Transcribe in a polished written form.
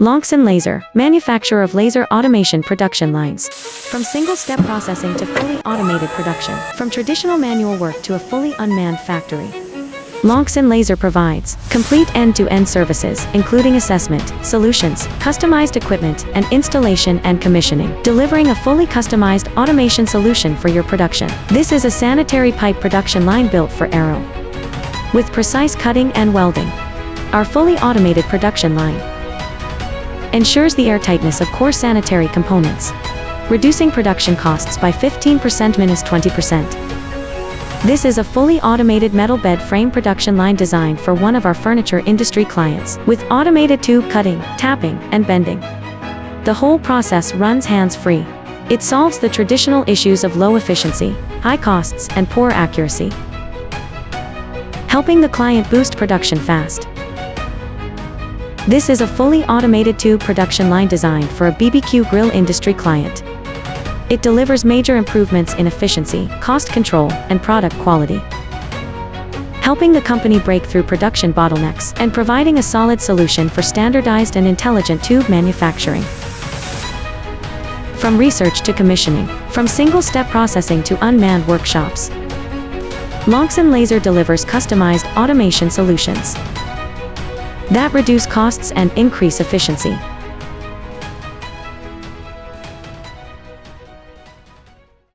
Longxin Laser, manufacturer of laser automation production lines. From single-step processing to fully automated production. From traditional manual work to a fully unmanned factory. Longxin Laser provides complete end-to-end services, including assessment, solutions, customized equipment, and installation and commissioning, delivering a fully customized automation solution for your production. This is a sanitary pipe production line built for aero, with precise cutting and welding. Our fully automated production line ensures the airtightness of core sanitary components, reducing production costs by 15%–20%. This is a fully automated metal bed frame production line designed for one of our furniture industry clients, with automated tube cutting, tapping, and bending. The whole process runs hands-free. It solves the traditional issues of low efficiency, high costs, and poor accuracy, helping the client boost production fast. This is a fully automated tube production line designed for a BBQ grill industry client. It delivers major improvements in efficiency, cost control, and product quality, helping the company break through production bottlenecks and providing a solid solution for standardized and intelligent tube manufacturing. From research to commissioning, from single-step processing to unmanned workshops, Longxin Laser delivers customized automation solutions that reduce costs and increase efficiency.